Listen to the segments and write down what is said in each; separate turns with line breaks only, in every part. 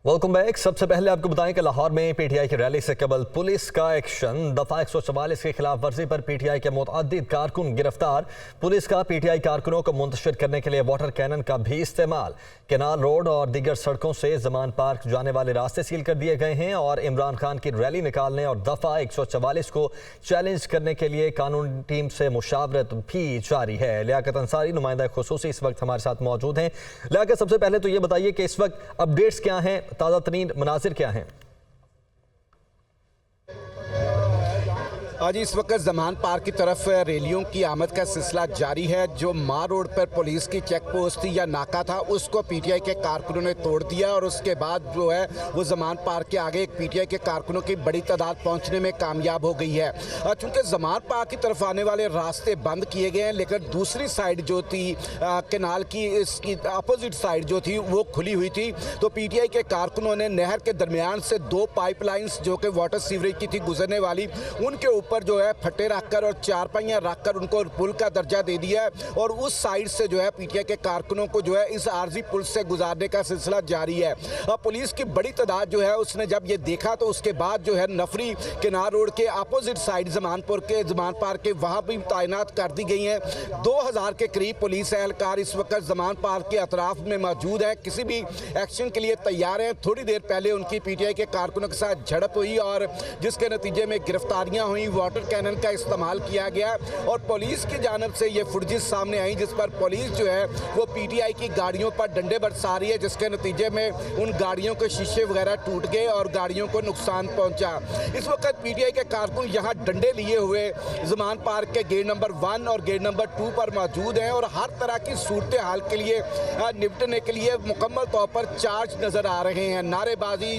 Welcome back. सबसे पहले आपको बताएं कि लाहौर में पीटीआई की रैली से कबल पुलिस का एक्शन। दफा 144 की खिलाफ वर्जी पर पीटीआई के मुतअद्दिद कारकुन गिरफ्तार। पुलिस का पीटीआई कारकुनों को मुंतशिर करने के लिए वाटर कैनन का भी इस्तेमाल। केनाल रोड और दीगर सड़कों से जमान पार्क जाने वाले रास्ते सील कर दिए गए हैं और इमरान खान की रैली निकालने और दफा 144 को चैलेंज करने के लिए कानूनी टीम से मुशावरत भी जारी है। लियाकत अंसारी नुमाइंदा खुसूसी इस वक्त हमारे साथ मौजूद हैं। लियाकत, सबसे पहले तो ये बताइए कि इस वक्त अपडेट्स क्या हैं, ताज़ा तरीन मनाजिर क्या हैं?
आज इस वक्त जमान पार्क की तरफ रैलियों की आमद का सिलसिला जारी है। जो मार रोड पर पुलिस की चेक पोस्ट थी या नाका था, उसको पीटीआई के कारकुनों ने तोड़ दिया और उसके बाद जो है वो जमान पार्क के आगे एक पीटीआई के कारकुनों की बड़ी तादाद पहुंचने में कामयाब हो गई है। चूंकि जमान पार्क की तरफ आने वाले रास्ते बंद किए गए हैं, लेकिन दूसरी साइड जो थी केनाल की, इसकी अपोजिट साइड जो थी वो खुली हुई थी। तो पीटीआई के कारकुनों ने नहर के दरमियान से 2 पाइपलाइंस जो कि वाटर सीवरेज की थी गुजरने वाली, उनके ऊपर जो है फट्टे रखकर और चारपाइयां रखकर उनको पुल का दर्जा दे दिया है और उस साइड से जो है पीटीआई के कारकुनों को जो है इस आरजी पुल से गुजारने का सिलसिला जारी है। पुलिस की बड़ी तादाद जो है उसने जब ये देखा तो उसके बाद जो है नफरी केनाल रोड के अपोजिट साइड जमान पार्क के वहां भी तैनात कर दी गई हैं। 2000 के करीब पुलिस एहलकार इस वक्त जमान पार्क के अतराफ में मौजूद है, किसी भी एक्शन के लिए तैयार है। थोड़ी देर पहले उनकी पीटीआई के कारकुनों के साथ झड़प हुई और जिसके नतीजे में गिरफ्तारियां हुई, वाटर कैनन का इस्तेमाल किया गया और पुलिस की जानब से ये फुटेज सामने आई जिस पर पुलिस जो है वो पीटीआई की गाड़ियों पर डंडे बरसा रही है, जिसके नतीजे में उन गाड़ियों के शीशे वगैरह टूट गए और गाड़ियों को नुकसान पहुंचा। इस वक्त पीटीआई के कारकुन यहाँ डंडे लिए हुए जमान पार्क के गेट नंबर 1 और गेट नंबर 2 पर मौजूद हैं और हर तरह की सूरत हाल के लिए निपटने के लिए मुकम्मल तौर पर चार्ज नजर आ रहे हैं। नारेबाजी,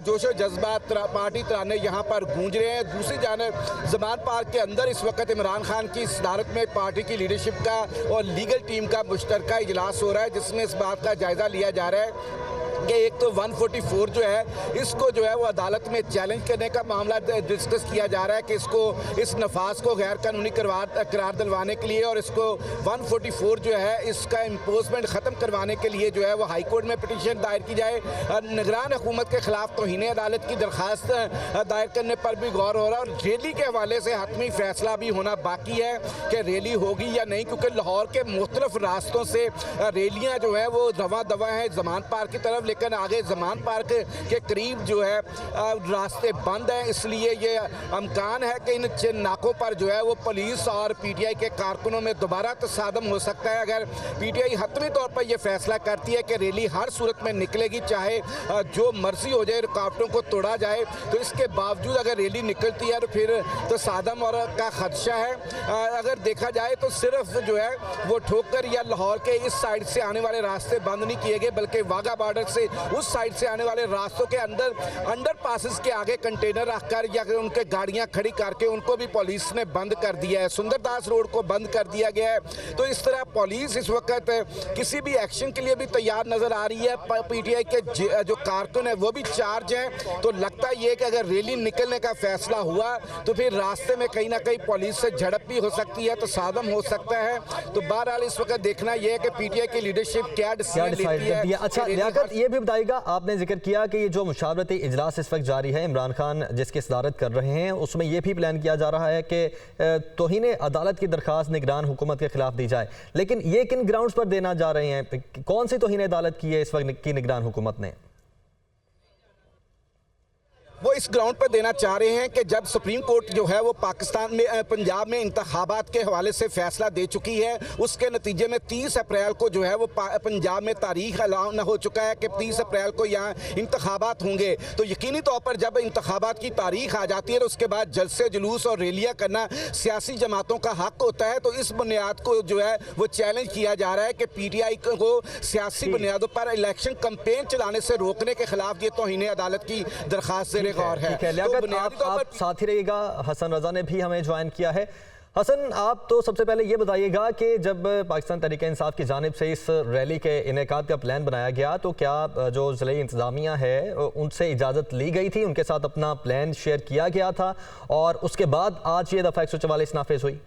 जोशो जज्बात, पार्टी तराने यहाँ पर गूंज रहे हैं। दूसरी जानब जमान पार्क के अंदर इस वक्त इमरान खान की सदारत में पार्टी की लीडरशिप का और लीगल टीम का मुश्तरका इजलास हो रहा है, जिसमें इस बात का जायजा लिया जा रहा है कि एक तो 144 जो है इसको जो है वो अदालत में चैलेंज करने का मामला डिस्कस किया जा रहा है कि इसको इस नफाज को गैर कानूनी करार दिलवाने के लिए और इसको 144 जो है इसका इम्पोजमेंट ख़त्म करवाने के लिए जो है वो हाई कोर्ट में पिटीशन दायर की जाए। निगरान हुकूमत के खिलाफ तौहीन अदालत की दरख्वास्त दायर करने पर भी गौर हो रहा है और रैली के हवाले से हतमी फैसला भी होना बाकी है कि रैली होगी या नहीं, क्योंकि लाहौर के मुख्तलिफ रास्तों से रैलियाँ जो है वो रवा दवा हैं जमान पार्क की तरफ, लेकिन आगे जमान पार्क के करीब जो है रास्ते बंद हैं। इसलिए ये अमकान है कि इन नाकों पर जो है वो पुलिस और पीटीआई के कारकुनों में दोबारा तसादम हो सकता है। अगर पीटीआई हतमी तौर पर यह फैसला करती है कि रैली हर सूरत में निकलेगी, चाहे जो मर्जी हो जाए, रुकावटों को तोड़ा जाए, तो इसके बावजूद अगर रैली निकलती है तो फिर तसादम और का खदशा है। अगर देखा जाए तो सिर्फ जो है वो ठोकर या लाहौर के इस साइड से आने वाले रास्ते बंद नहीं किए गए, बल्कि वाघा बॉर्डर से उस साइड से आने वाले रास्तों के अंडर पासेस के आगे कंटेनर रखकर या उनके गाड़ियां खड़ी करके उनको भी पुलिस ने बंद कर दिया है। सुंदरदास रोड को बंद कर दिया गया है। तो इस तरह पुलिस इस वक्त किसी भी एक्शन के लिए भी तैयार नजर आ रही है। पीटीआई के जो कारकुन है वो भी चार्ज हैं। तो लगता ये कि अगर रैली निकलने का फैसला हुआ तो फिर रास्ते में कहीं ना कहीं पुलिस से झड़प भी हो सकती है, तो सादम हो सकता है। तो बहरहाल इस वक्त देखना यह है कि पीटीआई की लीडरशिप क्या डिसीजन लेती है।
अच्छा लियाकत, ये भी बताइएगा, आपने जिक्र किया कि ये जो मुशावरती इजलास इस वक्त जारी है, इमरान खान जिसकी सदारत कर रहे हैं, उसमें यह भी प्लान किया जा रहा है कि तौहीन अदालत की दरखास्त निगरान हुकूमत के खिलाफ दी जाए, लेकिन ये किन ग्राउंड्स पर देना जा रहे हैं? कौन सी तौहीन अदालत की है इस वक्त की निगरान हुकूमत ने?
वो इस ग्राउंड पर देना चाह रहे हैं कि जब सुप्रीम कोर्ट जो है वो पाकिस्तान में पंजाब में इंतखाबात के हवाले से फैसला दे चुकी है, उसके नतीजे में 30 अप्रैल को जो है वो पंजाब में तारीख ऐलान हो चुका है कि 30 अप्रैल को यहाँ इंतखाबात होंगे। तो यकीनी तौर पर जब इंतखाबात की तारीख आ जाती है तो उसके बाद जलसे जुलूस और रैलियाँ करना सियासी जमातों का हक होता है। तो इस बुनियाद को जो है वो चैलेंज किया जा रहा है कि पीटीआई को सियासी बुनियादों पर इलेक्शन कैंपेन चलाने से रोकने के खिलाफ ये तौहीन अदालत की दरख्वास्त से गौर है।
ठीक है लियाकत, आप साथ ही रहिएगा। हसन रजा ने भी हमें ज्वाइन किया है। हसन, आप तो सबसे पहले ये बताइएगा कि जब पाकिस्तान तहरीक इंसाफ की जानिब से इस रैली के इनेकाद का प्लान बनाया गया तो क्या जो ज़िले इंतज़ामिया है उनसे इजाज़त ली गई थी, उनके साथ अपना प्लान शेयर किया गया था और उसके बाद आज ये दफ़ा 144 नाफिज हुई?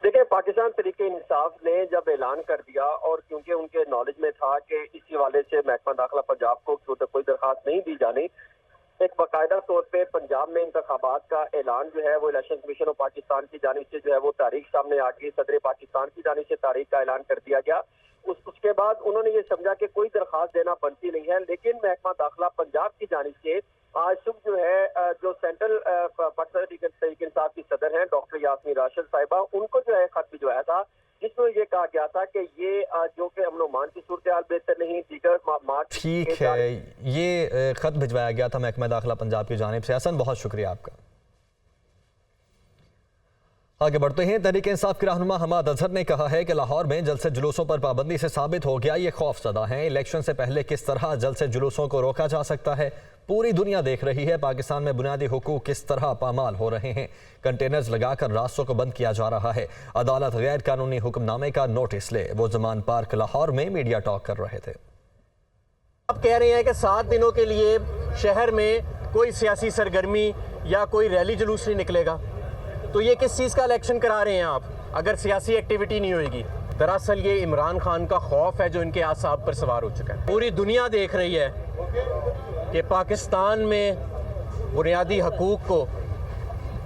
देखिए, पाकिस्तान तरीके इंसाफ ने जब ऐलान कर दिया और क्योंकि उनके नॉलेज में था कि इसी हवाले से महकमा दाखिला पंजाब को कोई दरखास्त नहीं दी जानी, एक बाकायदा तौर पे पंजाब में इंतखाबात का ऐलान जो है वो इलेक्शन कमीशन ऑफ पाकिस्तान की जानिब से जो है वो तारीख सामने आ गई। सदर पाकिस्तान की जानिब से तारीख का ऐलान कर दिया गया। उसके बाद उन्होंने ये समझा कि कोई दरखास्त देना बनती नहीं है, लेकिन महकमा दाखिला पंजाब की जानिब से आज सुबह जो है जो सेंट्रल पाकिस्तान तहरीक इंसाफ की सदर हैं डॉक्टर यास्मीन राशिद साहिबा, उनको जो है खत भिजवाया था जिसमें ये कहा गया था कि ये जो कि अमन ओमान की सूरत हाल बेहतर नहीं, दीगर मार्च
ठीक है, ये खत भिजवाया गया था महकमा दाखिला पंजाब की जानिब से। हसन, बहुत शुक्रिया आपका। आगे बढ़ते हैं। तहरीक इंसाफ के रहनुमा हमाद अजहर ने कहा है कि लाहौर में जलसे जुलूसों पर पाबंदी से साबित हो गया ये खौफजदा है। इलेक्शन से पहले किस तरह जलसे जुलूसों को रोका जा सकता है, पूरी दुनिया देख रही है। पाकिस्तान में बुनियादी हुकूक किस तरह पामाल हो रहे हैं। कंटेनर्स लगाकर रास्तों को बंद किया जा रहा है। अदालत गैर कानूनी हुक्मनामे का नोटिस ले। वो जमान पार्क लाहौर में मीडिया टॉक कर रहे थे।
आप कह रहे हैं कि 7 दिनों के लिए शहर में कोई सियासी सरगर्मी या कोई रैली जुलूस नहीं निकलेगा, तो ये किस चीज़ का इलेक्शन करा रहे हैं आप अगर सियासी एक्टिविटी नहीं होएगी? दरअसल ये इमरान खान का खौफ है जो इनके आसाब पर सवार हो चुका है। पूरी दुनिया देख रही है कि पाकिस्तान में बुनियादी हकूक़ को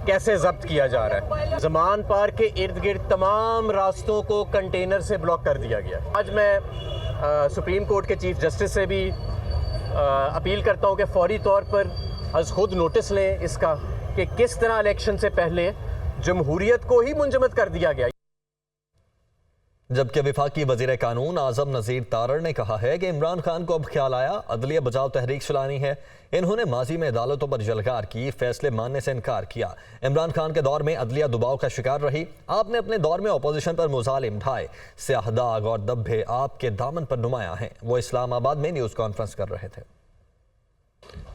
कैसे जब्त किया जा रहा है। जमान पार्क के इर्द गिर्द तमाम रास्तों को कंटेनर से ब्लॉक कर दिया गया। आज मैं सुप्रीम कोर्ट के चीफ जस्टिस से भी अपील करता हूँ कि फौरी तौर पर अज खुद नोटिस लें इसका कि किस तरह इलेक्शन से पहले जमहूरियत को ही मुंजमद कर दिया गया।
जबकि वफाकी वजीर कानून आजम नज़ीर तारड़ ने कहा है कि इमरान खान को अब ख्याल आया अदलिया बचाओ तहरीक चलानी है। इन्होंने माजी में अदालतों पर जलगार की, फैसले मानने से इनकार किया। इमरान खान के दौर में अदलिया दबाव का शिकार रही। आपने अपने दौर में अपोजिशन पर मुजालिम ढाए, स्याह दाग और धब्बे आपके दामन पर नुमाया हैं। वो इस्लामाबाद में न्यूज़ कॉन्फ्रेंस कर रहे थे।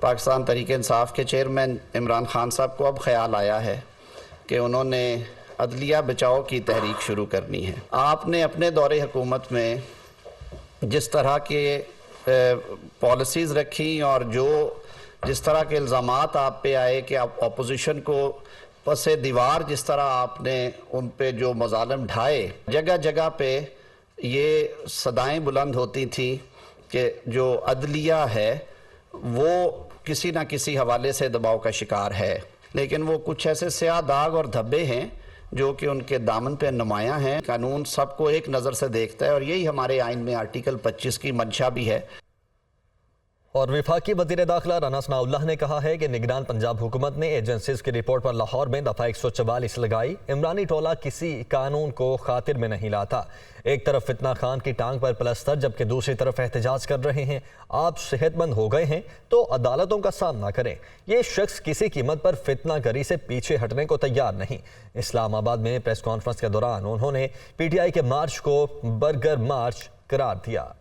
पाकिस्तान तहरीक इंसाफ के चेयरमैन इमरान खान साहब को अब ख्याल आया है कि उन्होंने अदलिया बचाओ की तहरीक शुरू करनी है। आपने अपने दौरे हुकूमत में जिस तरह के पॉलिसीज़ रखी और जिस तरह के इल्ज़ामात आप पे आए कि आप अपोजिशन को पसे दीवार जिस तरह आपने उन पे जो मज़ालिम ढाए, जगह जगह पे ये सदाएं बुलंद होती थी कि जो अदलिया है वो किसी ना किसी हवाले से दबाव का शिकार है। लेकिन वो कुछ ऐसे स्याह दाग और धब्बे हैं जो कि उनके दामन पे नुमायां हैं। कानून सबको एक नज़र से देखता है और यही हमारे आइन में आर्टिकल 25 की मंशा भी है।
और वफाकी वज़ीर दाखिला राना सनाउल्लाह ने कहा है कि निगरान पंजाब हुकूमत ने एजेंसीज की रिपोर्ट पर लाहौर में दफ़ा 144 लगाई। इमरानी टोला किसी कानून को खातिर में नहीं लाता। एक तरफ फितना खान की टांग पर प्लस्तर, जबकि दूसरी तरफ एहतजाज कर रहे हैं। आप सेहतमंद हो गए हैं तो अदालतों का सामना करें। ये शख्स किसी कीमत पर फितना गरी से पीछे हटने को तैयार नहीं। इस्लामाबाद में प्रेस कॉन्फ्रेंस के दौरान उन्होंने PTI के मार्च को बर्गर मार्च करार दिया।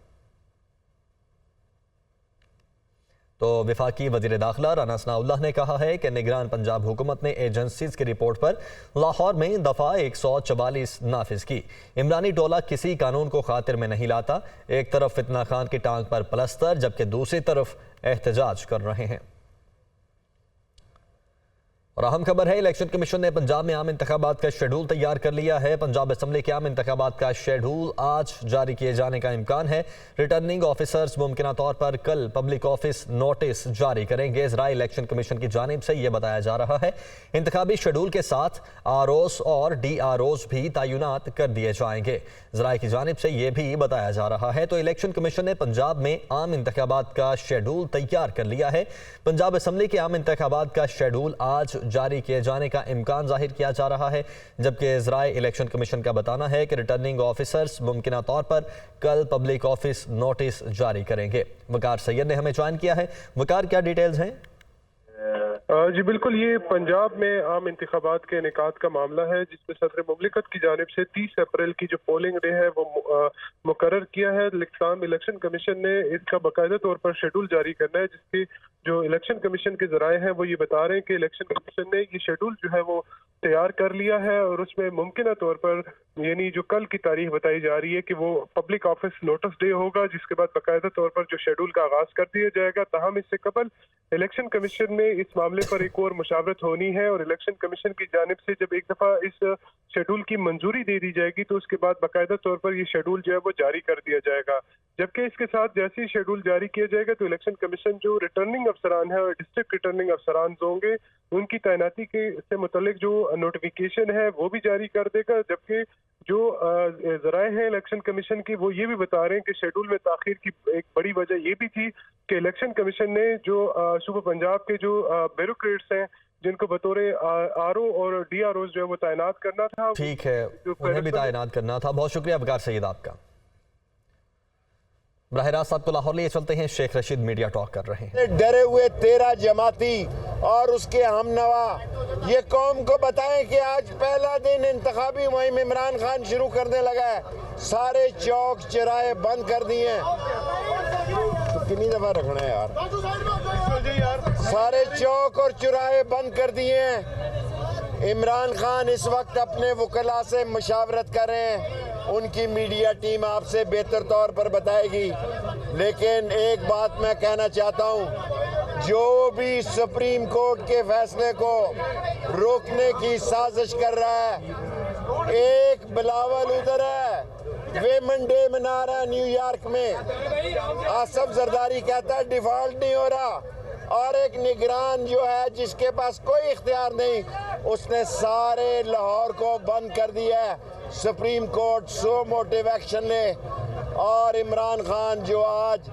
तो वफाकी वज़ीर दाखिला राना सनाउल्लाह ने कहा है कि निगरान पंजाब हुकूमत ने एजेंसीज की रिपोर्ट पर लाहौर में दफ़ा 144 नाफिज की। इमरानी टोला किसी कानून को खातिर में नहीं लाता। एक तरफ फितना खान की टांग पर प्लस्तर, जबकि दूसरी तरफ एहतजाज कर रहे हैं। और अहम खबर है, इलेक्शन कमीशन ने पंजाब में आम इंतखाबात का शेड्यूल तैयार कर लिया है। पंजाब असम्बली के आम इंतखाबात का शेड्यूल आज जारी किए जाने का इम्कान है। रिटर्निंग ऑफिसर्स मुमकिन तौर पर कल पब्लिक ऑफिस नोटिस जारी करेंगे। ज़राए इलेक्शन कमीशन की जानिब से यह बताया जा रहा है इंतखाबी शेड्यूल के साथ ROs और DROs भी तैनात कर दिए जाएंगे। ज़राए की जानिब से यह भी बताया जा रहा है। तो इलेक्शन कमीशन ने पंजाब में आम इंतखाबात का शेड्यूल तैयार कर लिया है। पंजाब असम्बली के आम इंतखाबात का शेड्यूल आज जारी किए जाने का इम्कान जाहिर किया जा रहा है, जबकि ज़राए इलेक्शन कमीशन का बताना है कि रिटर्निंग ऑफिसर्स मुमकिन तौर पर कल पब्लिक ऑफिस नोटिस जारी करेंगे। वकार सैयद ने हमें ज्वाइन किया है। वकार, क्या डिटेल्स हैं?
जी बिल्कुल, ये पंजाब में आम इंतखाबात के इनेकाद का मामला है जिसमें सदर मुमलिकत की जानिब से 30 अप्रैल की जो पोलिंग डे है वो मुकर्रर किया है। इलेक्शन कमीशन ने इसका बाकायदा तौर पर शेड्यूल जारी करना है, जिसकी जो इलेक्शन कमीशन के जराए हैं वो ये बता रहे हैं कि इलेक्शन कमीशन ने ये शेड्यूल जो है वो तैयार कर लिया है और उसमें मुमकिन तौर पर यानी जो कल की तारीख बताई जा रही है कि वो पब्लिक ऑफिस नोटिस डे होगा, जिसके बाद बाकायदा तौर पर जो शेड्यूल का आगाज कर दिया जाएगा। ताहम इससे कबल इलेक्शन कमीशन ने इस मामले पर एक और मुशावरत होनी है और इलेक्शन कमीशन की जानिब से जब एक दफ़ा इस शेड्यूल की मंजूरी दे दी जाएगी तो उसके बाद बाकायदा तौर पर ये शेड्यूल जो है वो जारी कर दिया जाएगा। जबकि इसके साथ जैसे ही शेड्यूल जारी किया जाएगा तो इलेक्शन कमीशन जो रिटर्निंग अफसरान है और डिस्ट्रिक्ट रिटर्निंग अफसरान होंगे उनकी तैनाती के से मुतल्लिक जो नोटिफिकेशन है वो भी जारी कर देगा। जबकि जो ज़राए हैं इलेक्शन कमीशन की वो ये भी बता रहे हैं कि शेड्यूल में ताखीर की एक बड़ी वजह ये भी थी कि इलेक्शन कमीशन ने जो सूबा पंजाब के जो ब्यूरोक्रेट्स हैं जिनको बतौर आरओ और डीआरओ जो है वो तैनात करना था,
ठीक है, उन्हें भी तैनात करना था। बहुत शुक्रिया वकार सईद आपका। बराह रास्त आपको लाहौर लिए चलते हैं, शेख रशीद मीडिया टॉक कर रहे हैं।
डरे हुए 13 जमाती और उसके हमनवा ये कौम को बताएं कि आज पहला दिन इंतखाबी मुहिम इमरान खान शुरू करने लगा है। सारे चौक चौराहे बंद कर दिए हैं। तो कितनी दफा रखना है यार? सारे चौक और चौराहे बंद कर दिए हैं। इमरान खान इस वक्त अपने वकला से मशावरत कर रहे हैं। उनकी मीडिया टीम आपसे बेहतर तौर पर बताएगी। लेकिन एक बात मैं कहना चाहता हूं, जो भी सुप्रीम कोर्ट के फैसले को रोकने की साजिश कर रहा है, एक बिलावल उधर है, वेमन डे मना रहा है न्यूयॉर्क में, आसफ जरदारी कहता है डिफॉल्ट नहीं हो रहा, और एक निगरान जो है जिसके पास कोई इख्तियार नहीं, उसने सारे लाहौर को बंद कर दिया है। Supreme court so motive action ले, और इमरान खान जो आज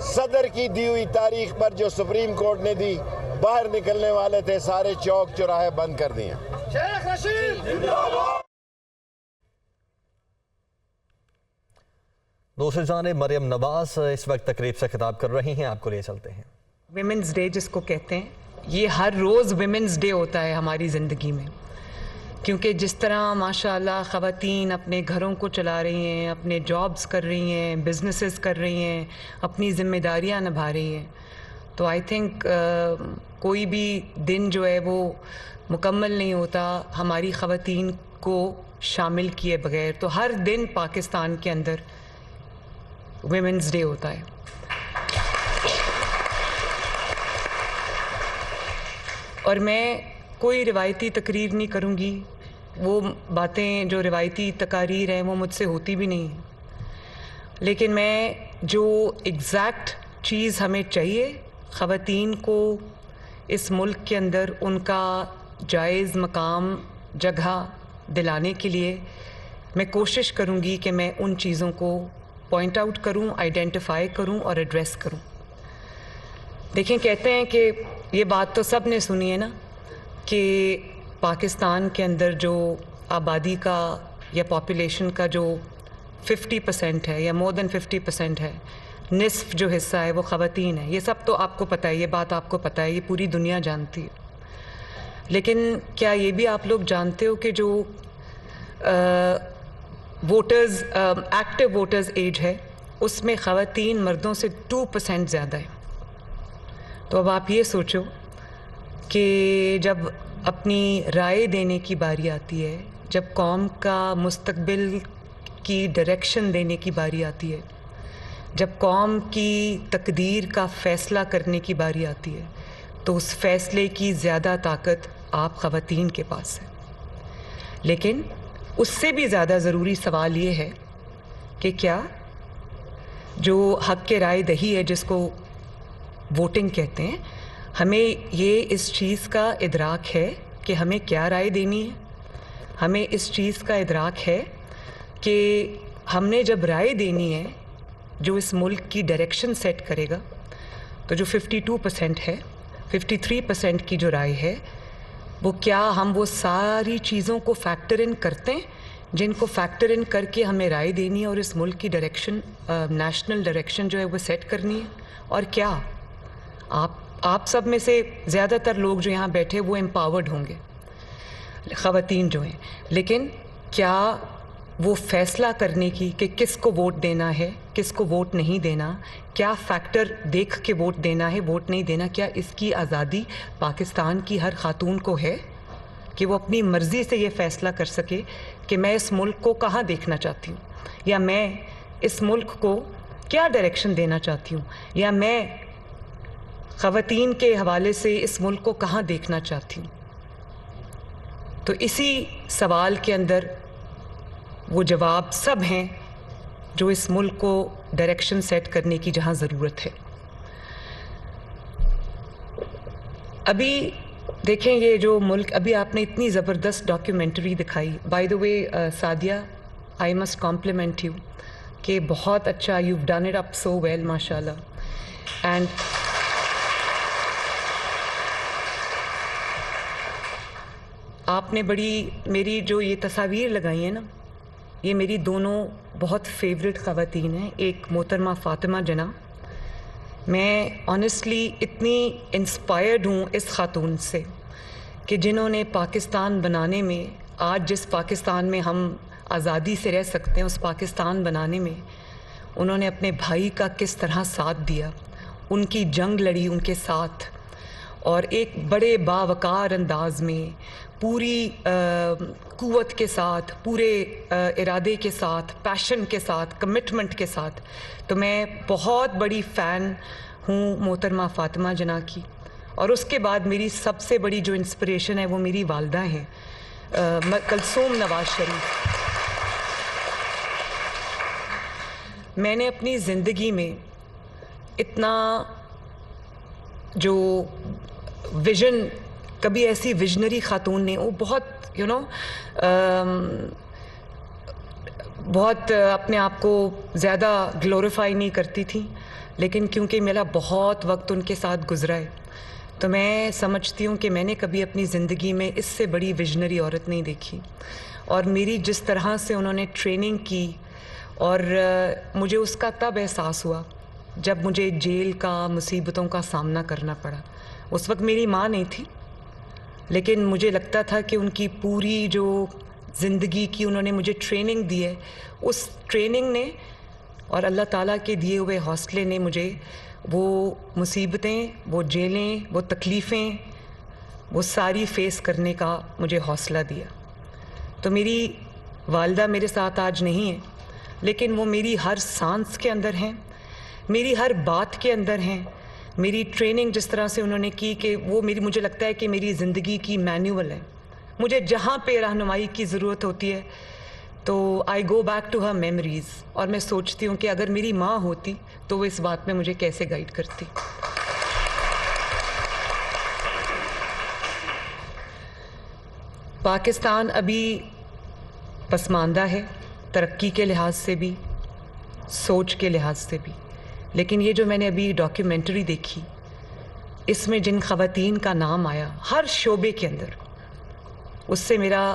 सदर की दी हुई तारीख पर जो सुप्रीम कोर्ट ने दी, बाहर निकलने वाले थे, सारे चौक चौराहे बंद कर दिए।
दूसरी जानिब मरियम नवाज इस वक्त तकरीब से खिताब कर रही हैं, आपको ले चलते हैं।
विमेंस डे जिसको कहते हैं, ये हर रोज़ विमेंस डे होता है हमारी ज़िंदगी में, क्योंकि जिस तरह माशाल्लाह ख़वातीन अपने घरों को चला रही हैं, अपने जॉब्स कर रही हैं, बिजनेसेस कर रही हैं, अपनी ज़िम्मेदारियां निभा रही हैं, तो आई थिंक कोई भी दिन जो है वो मुकम्मल नहीं होता हमारी ख़वातीन को शामिल किए बगैर। तो हर दिन पाकिस्तान के अंदर विमेंस डे होता है। और मैं कोई रिवायती तकरीर नहीं करूँगी, वो बातें जो रिवायती तकारीर हैं वो मुझसे होती भी नहीं, लेकिन मैं जो एग्ज़ैक्ट चीज़ हमें चाहिए ख़वातीन को इस मुल्क के अंदर उनका जायज़ मकाम जगह दिलाने के लिए, मैं कोशिश करूँगी कि मैं उन चीज़ों को पॉइंट आउट करूँ, आइडेंटिफाई करूँ और एड्रेस करूँ। देखें, कहते हैं कि ये बात तो सब ने सुनी है ना कि पाकिस्तान के अंदर जो आबादी का या पॉपुलेशन का जो 50% है या मोर देन 50% है, निस्फ जो हिस्सा है वो ख़वातीन है। ये सब तो आपको पता है, ये बात आपको पता है, ये पूरी दुनिया जानती है। लेकिन क्या ये भी आप लोग जानते हो कि जो वोटर्स एक्टिव वोटर्स एज है उसमें ख़वातीन मर्दों से 2% ज़्यादा है। तो अब आप ये सोचो कि जब अपनी राय देने की बारी आती है, जब कौम का मुस्तकबिल की डायरेक्शन देने की बारी आती है, जब कौम की तकदीर का फ़ैसला करने की बारी आती है, तो उस फ़ैसले की ज़्यादा ताकत आप ख़वातीन के पास है। लेकिन उससे भी ज़्यादा ज़रूरी सवाल ये है कि क्या जो हक़ के राय दही है, जिसको वोटिंग कहते हैं, हमें ये इस चीज़ का इदराक है कि हमें क्या राय देनी है। हमें इस चीज़ का इदराक है कि हमने जब राय देनी है जो इस मुल्क की डायरेक्शन सेट करेगा, तो जो 52% है, 53% की जो राय है, वो क्या हम वो सारी चीज़ों को फैक्टर इन करते हैं जिनको फैक्टर इन करके हमें राय देनी है और इस मुल्क की डायरेक्शन, नेशनल डायरेक्शन जो है वो सेट करनी है। और क्या आप सब में से ज़्यादातर लोग जो यहाँ बैठे वो एम्पावर्ड होंगे, ख़वातीन जो हैं, लेकिन क्या वो फ़ैसला करने की कि किसको वोट देना है, किसको वोट नहीं देना, क्या फैक्टर देख के वोट देना है, वोट नहीं देना, क्या इसकी आज़ादी पाकिस्तान की हर खातून को है कि वो अपनी मर्ज़ी से ये फ़ैसला कर सके कि मैं इस मुल्क को कहाँ देखना चाहती हूँ, या मैं इस मुल्क को क्या डायरेक्शन देना चाहती हूँ, या मैं ख़वातीन के हवाले से इस मुल्क को कहाँ देखना चाहती हूँ, तो इसी सवाल के अंदर वो जवाब सब हैं जो इस मुल्क को डायरेक्शन सेट करने की जहाँ ज़रूरत है। अभी देखें ये जो मुल्क, अभी आपने इतनी ज़बरदस्त डॉक्यूमेंट्री दिखाई, by the way Sadia, I must compliment you कि बहुत अच्छा, you done it up so well माशाल्लाह। एंड आपने बड़ी, मेरी जो ये तस्वीर लगाई है ना, ये मेरी दोनों बहुत फेवरेट ख़वातीन हैं। एक मोहतरमा फ़ातिमा जना, मैं ऑनेस्टली इतनी इंस्पायर्ड हूँ इस ख़ातून से कि जिन्होंने पाकिस्तान बनाने में, आज जिस पाकिस्तान में हम आज़ादी से रह सकते हैं, उस पाकिस्तान बनाने में उन्होंने अपने भाई का किस तरह साथ दिया, उनकी जंग लड़ी उनके साथ, और एक बड़े बावकार अंदाज में, पूरी क़ुव्वत के साथ, पूरे इरादे के साथ, पैशन के साथ, कमिटमेंट के साथ। तो मैं बहुत बड़ी फ़ैन हूँ मोहतरमा फ़ातिमा जना की। और उसके बाद मेरी सबसे बड़ी जो इंस्पिरेशन है वो मेरी वालदा हैं, कलसूम नवाज़ शरीफ। मैंने अपनी ज़िंदगी में इतना जो विज़न, कभी ऐसी विजनरी खातून ने, वो बहुत बहुत अपने आप को ज़्यादा ग्लोरीफाई नहीं करती थी, लेकिन क्योंकि मेरा बहुत वक्त उनके साथ गुजरा है, तो मैं समझती हूँ कि मैंने कभी अपनी ज़िंदगी में इससे बड़ी विजनरी औरत नहीं देखी। और मेरी जिस तरह से उन्होंने ट्रेनिंग की, और मुझे उसका तब एहसास हुआ जब मुझे जेल का, मुसीबतों का सामना करना पड़ा। उस वक्त मेरी माँ नहीं थी, लेकिन मुझे लगता था कि उनकी पूरी जो ज़िंदगी की उन्होंने मुझे ट्रेनिंग दी है, उस ट्रेनिंग ने और अल्लाह ताला के दिए हुए हौसले ने मुझे वो मुसीबतें, वो जेलें, वो तकलीफ़ें, वो सारी फ़ेस करने का मुझे हौसला दिया। तो मेरी वालिदा मेरे साथ आज नहीं है, लेकिन वो मेरी हर सांस के अंदर हैं, मेरी हर बात के अंदर हैं। मेरी ट्रेनिंग जिस तरह से उन्होंने की कि वो मेरी, मुझे लगता है कि मेरी ज़िंदगी की मैनुअल है। मुझे जहाँ पे रहनुमाई की ज़रूरत होती है तो I go back to her memories, और मैं सोचती हूँ कि अगर मेरी माँ होती तो वो इस बात में मुझे कैसे गाइड करती। पाकिस्तान अभी पसमानदा है, तरक्की के लिहाज से भी, सोच के लिहाज से भी, लेकिन ये जो मैंने अभी डॉक्यूमेंट्री देखी, इसमें जिन ख़वातीन का नाम आया हर शोबे के अंदर, उससे मेरा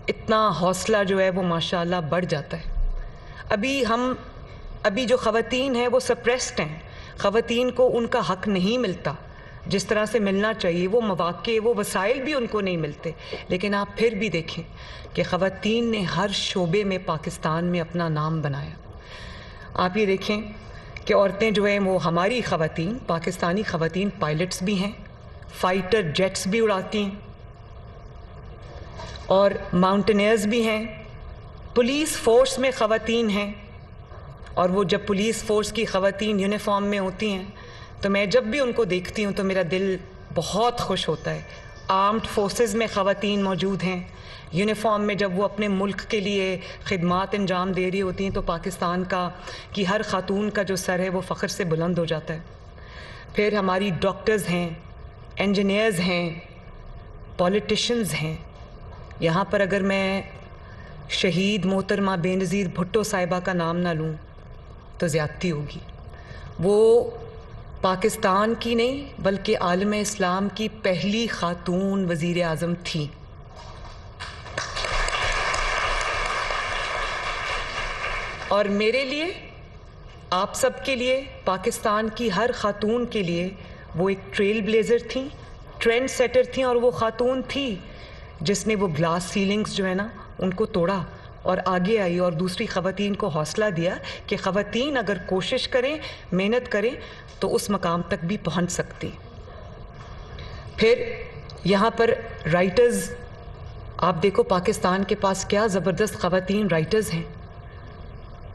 इतना हौसला जो है वो माशाअल्लाह बढ़ जाता है। अभी जो ख़वातीन हैं वो सप्रेस्ड हैं, ख़वातीन को उनका हक़ नहीं मिलता जिस तरह से मिलना चाहिए, वो मौक़े, वो वसाइल भी उनको नहीं मिलते। लेकिन आप फिर भी देखें कि ख़वातीन ने हर शोबे में पाकिस्तान में अपना नाम बनाया। आप ये देखें कि औरतें जो हैं वो, हमारी ख़वातीन, पाकिस्तानी ख़वातीन पायलट्स भी हैं, फ़ाइटर जेट्स भी उड़ाती हैं, और माउंटेनियर्स भी हैं, पुलिस फ़ोर्स में ख़वातीन हैं। और वो जब पुलिस फ़ोर्स की ख़वातीन यूनिफॉर्म में होती हैं तो मैं जब भी उनको देखती हूँ तो मेरा दिल बहुत खुश होता है। आर्म्ड फोर्सेस में ख़वातीन मौजूद हैं, यूनिफॉर्म में जब वो अपने मुल्क के लिए खिदमात अंजाम दे रही होती हैं तो पाकिस्तान की हर ख़ातून का जो सर है वो फ़ख्र से बुलंद हो जाता है। फिर हमारी डॉक्टर्स हैं, इंजीनियर्स हैं, पॉलिटिशियंस हैं। यहाँ पर अगर मैं शहीद मोहतरमा बेनज़ीर भुट्टो साहिबा का नाम ना लूँ तो ज़्यादती होगी। वो पाकिस्तान की नहीं बल्कि आलम इस्लाम की पहली ख़ातून वज़ीर आज़म थी। और मेरे लिए, आप सब के लिए, पाकिस्तान की हर ख़ातून के लिए वो एक ट्रेल ब्लेज़र थी, ट्रेंड सेटर थी, और वो ख़ातून थी जिसने वो ग्लास सीलिंग्स जो है ना उनको तोड़ा और आगे आई और दूसरी ख़वातीन को हौसला दिया कि ख़वातीन अगर कोशिश करें, मेहनत करें तो उस मकाम तक भी पहुंच सकती। फिर यहाँ पर राइटर्स, आप देखो पाकिस्तान के पास क्या ज़बरदस्त ख़वातीन राइटर्स हैं,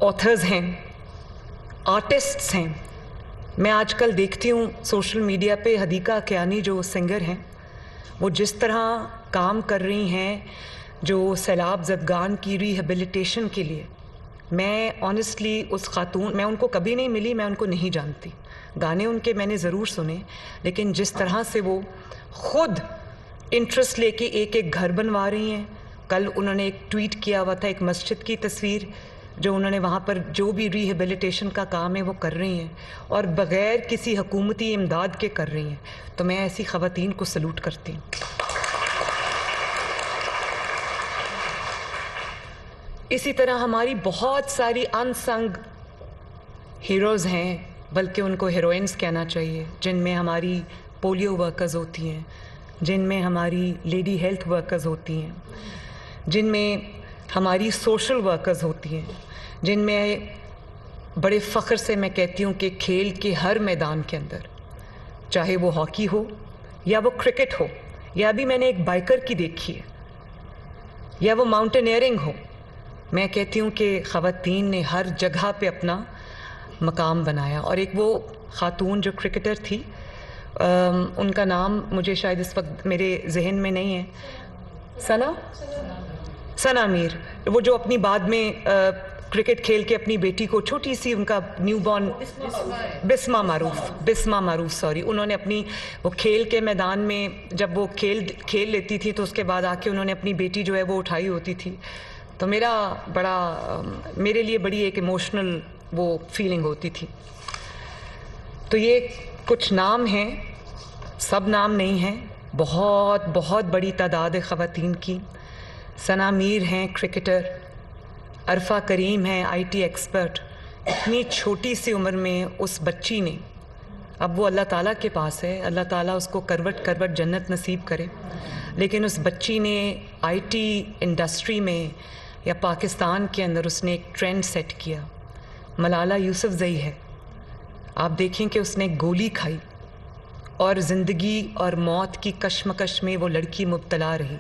ऑथर्स हैं, आर्टिस्ट्स हैं। मैं आजकल देखती हूँ सोशल मीडिया पे हदीका कियानी जो सिंगर हैं, वो जिस तरह काम कर रही हैं जो सैलाब ज़दगान की रिहेबिलिटेशन के लिए। मैं ऑनेस्टली उस खातून, मैं उनको कभी नहीं मिली, मैं उनको नहीं जानती, गाने उनके मैंने ज़रूर सुने, लेकिन जिस तरह से वो ख़ुद इंटरेस्ट लेके एक एक घर बनवा रही हैं। कल उन्होंने एक ट्वीट किया हुआ था, एक मस्जिद की तस्वीर जो उन्होंने वहाँ पर जो भी रिहेबिलिटेशन का काम है वो कर रही हैं और बग़ैर किसी हुकूमती इमदाद के कर रही हैं। तो मैं ऐसी ख़वातीन को सलूट करती हूँ। इसी तरह हमारी बहुत सारी अनसंग हीरोज़ हैं, बल्कि उनको हीरोइंस कहना चाहिए, जिनमें हमारी पोलियो वर्कर्स होती हैं, जिनमें हमारी लेडी हेल्थ वर्कर्स होती हैं, जिनमें हमारी सोशल वर्कर्स होती हैं, जिनमें बड़े फ़ख्र से मैं कहती हूँ कि खेल के हर मैदान के अंदर, चाहे वो हॉकी हो या वो क्रिकेट हो या अभी मैंने एक बाइकर की देखी है या वो माउंटेनियरिंग हो, मैं कहती हूँ कि ख़वातीन ने हर जगह पे अपना मकाम बनाया। और एक वो ख़ातून जो क्रिकेटर थी, उनका नाम मुझे शायद इस वक्त मेरे जहन में नहीं है, सना मीर, वो जो अपनी बाद में क्रिकेट खेल के अपनी बेटी को, छोटी सी उनका न्यूबॉर्न, बिस्मा मारूफ सॉरी, उन्होंने अपनी वो खेल के मैदान में जब वो खेल लेती थी तो उसके बाद आके उन्होंने अपनी बेटी जो है वो उठाई होती थी। तो मेरे लिए बड़ी एक इमोशनल वो फीलिंग होती थी। तो ये कुछ नाम हैं, सब नाम नहीं हैं, बहुत बहुत बड़ी तादाद है ख़वातीन की। सना मीर हैं क्रिकेटर, अरफा करीम हैं आईटी एक्सपर्ट। इतनी छोटी सी उम्र में उस बच्ची ने, अब वो अल्लाह ताला के पास है, अल्लाह ताला उसको करवट जन्नत नसीब करे, लेकिन उस बच्ची ने आईटी इंडस्ट्री में या पाकिस्तान के अंदर उसने एक ट्रेंड सेट किया। मलाला यूसुफजई है, आप देखें कि उसने गोली खाई और ज़िंदगी और मौत की कश्मकश में वो लड़की मुब्तला रही,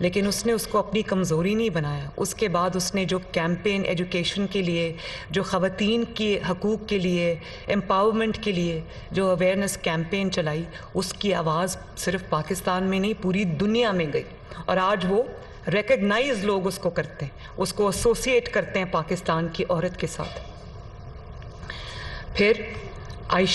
लेकिन उसने उसको अपनी कमज़ोरी नहीं बनाया। उसके बाद उसने जो कैंपेन एजुकेशन के लिए, जो ख़वातीन के हकूक़ के लिए, एम्पावरमेंट के लिए जो अवेयरनेस कैंपेन चलाई, उसकी आवाज़ सिर्फ पाकिस्तान में नहीं पूरी दुनिया में गई और आज वो रिकग्नाइज लोग उसको करते हैं, उसको एसोसिएट करते हैं पाकिस्तान की औरत के साथ। फिर आयशा